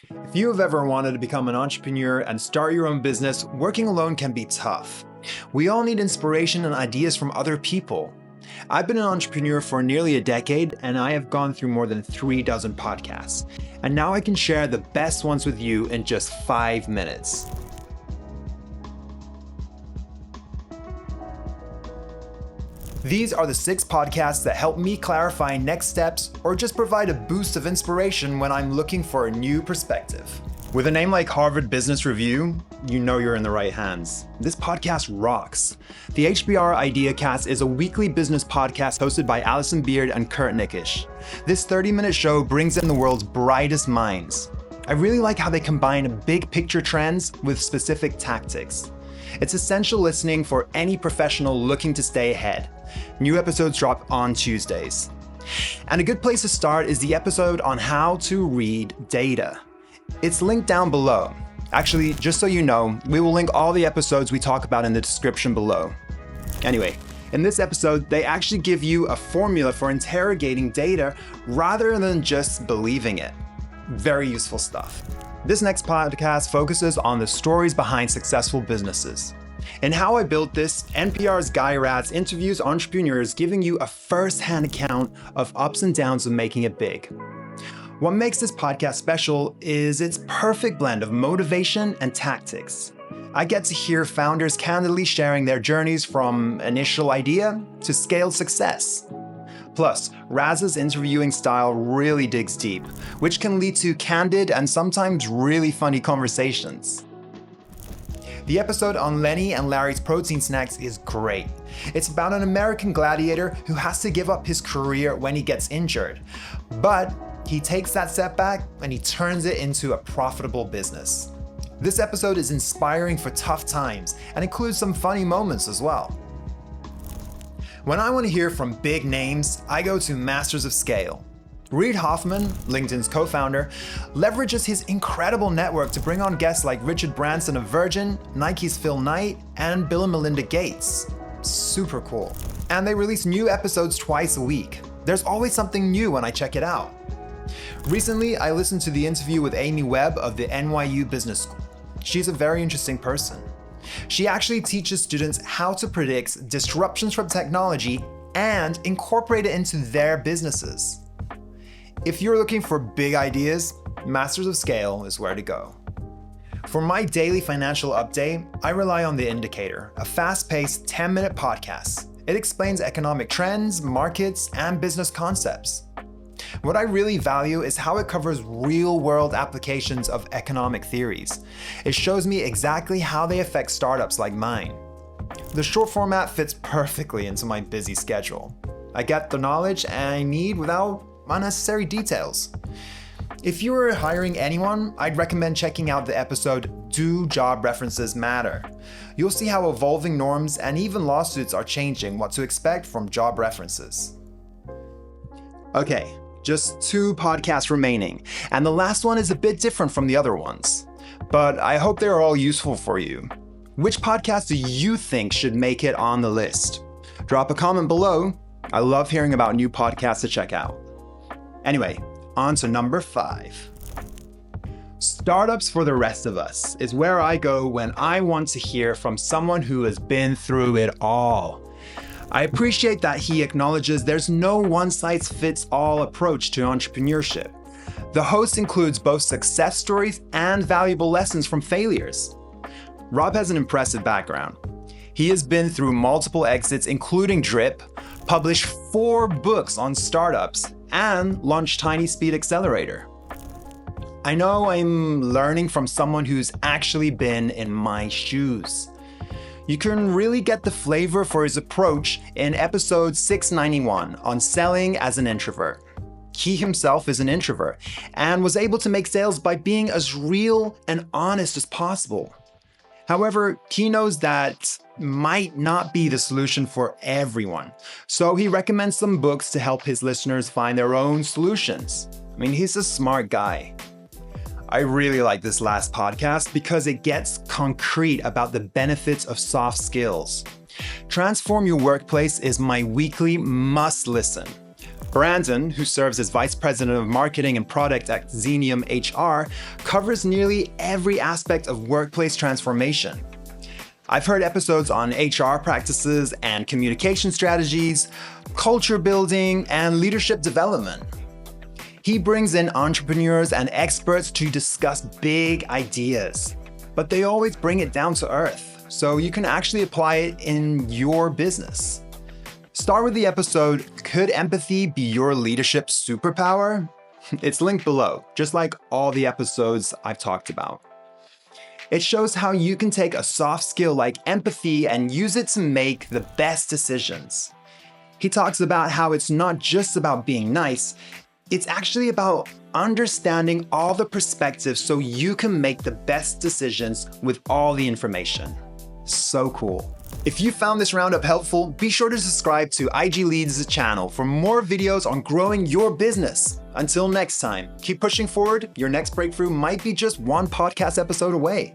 If you have ever wanted to become an entrepreneur and start your own business, working alone can be tough. We all need inspiration and ideas from other people. I've been an entrepreneur for nearly a decade, and I have gone through more than 36 podcasts. And now I can share the best ones with you in just 5 minutes. These are the 6 podcasts that help me clarify next steps or just provide a boost of inspiration when I'm looking for a new perspective. With a name like Harvard Business Review, you know you're in the right hands. This podcast rocks. The HBR IdeaCast is a weekly business podcast hosted by Alison Beard and Kurt Nickish. This 30-minute show brings in the world's brightest minds. I really like how they combine big picture trends with specific tactics. It's essential listening for any professional looking to stay ahead. New episodes drop on Tuesdays. And a good place to start is the episode on how to read data. It's linked down below. Actually, just so you know, we will link all the episodes we talk about in the description below. Anyway, in this episode, they actually give you a formula for interrogating data rather than just believing it. Very useful stuff. This next podcast focuses on the stories behind successful businesses. In How I Built This, NPR's Guy Raz interviews entrepreneurs, giving you a first-hand account of ups and downs of making it big. What makes this podcast special is its perfect blend of motivation and tactics. I get to hear founders candidly sharing their journeys from initial idea to scaled success. Plus, Raz's interviewing style really digs deep, which can lead to candid and sometimes really funny conversations. The episode on Lenny and Larry's protein snacks is great. It's about an American gladiator who has to give up his career when he gets injured. But he takes that setback and he turns it into a profitable business. This episode is inspiring for tough times and includes some funny moments as well. When I want to hear from big names, I go to Masters of Scale. Reid Hoffman, LinkedIn's co-founder, leverages his incredible network to bring on guests like Richard Branson of Virgin, Nike's Phil Knight, and Bill and Melinda Gates. Super cool. And they release new episodes twice a week. There's always something new when I check it out. Recently, I listened to the interview with Amy Webb of the NYU Business School. She's a very interesting person. She actually teaches students how to predict disruptions from technology and incorporate it into their businesses. If you're looking for big ideas, Masters of Scale is where to go. For my daily financial update, I rely on The Indicator, a fast-paced 10-minute podcast. It explains economic trends, markets, and business concepts. What I really value is how it covers real-world applications of economic theories. It shows me exactly how they affect startups like mine. The short format fits perfectly into my busy schedule. I get the knowledge I need without unnecessary details. If you are hiring anyone, I'd recommend checking out the episode Do Job References Matter? You'll see how evolving norms and even lawsuits are changing what to expect from job references. Okay, just 2 podcasts remaining, and the last one is a bit different from the other ones. But I hope they're all useful for you. Which podcast do you think should make it on the list? Drop a comment below. I love hearing about new podcasts to check out. Anyway, on to number 5. Startups for the Rest of Us is where I go when I want to hear from someone who has been through it all. I appreciate that he acknowledges there's no one-size-fits-all approach to entrepreneurship. The host includes both success stories and valuable lessons from failures. Rob has an impressive background. He has been through multiple exits, including Drip, published 4 books on startups, and launched Tiny Speed Accelerator. I know I'm learning from someone who's actually been in my shoes. You can really get the flavor for his approach in episode 691 on selling as an introvert. He himself is an introvert and was able to make sales by being as real and honest as possible. However, he knows that might not be the solution for everyone, so he recommends some books to help his listeners find their own solutions. I mean, he's a smart guy. I really like this last podcast because it gets concrete about the benefits of soft skills. Transform Your Workplace is my weekly must listen. Brandon, who serves as Vice President of Marketing and Product at Xenium HR, covers nearly every aspect of workplace transformation. I've heard episodes on HR practices and communication strategies, culture building, and leadership development. He brings in entrepreneurs and experts to discuss big ideas, but they always bring it down to earth, so you can actually apply it in your business. Start with the episode, Could Empathy Be Your Leadership Superpower? It's linked below, just like all the episodes I've talked about. It shows how you can take a soft skill like empathy and use it to make the best decisions. He talks about how it's not just about being nice, it's actually about understanding all the perspectives so you can make the best decisions with all the information. So cool. If you found this roundup helpful, be sure to subscribe to IGLeads' channel for more videos on growing your business. Until next time, keep pushing forward. Your next breakthrough might be just one podcast episode away.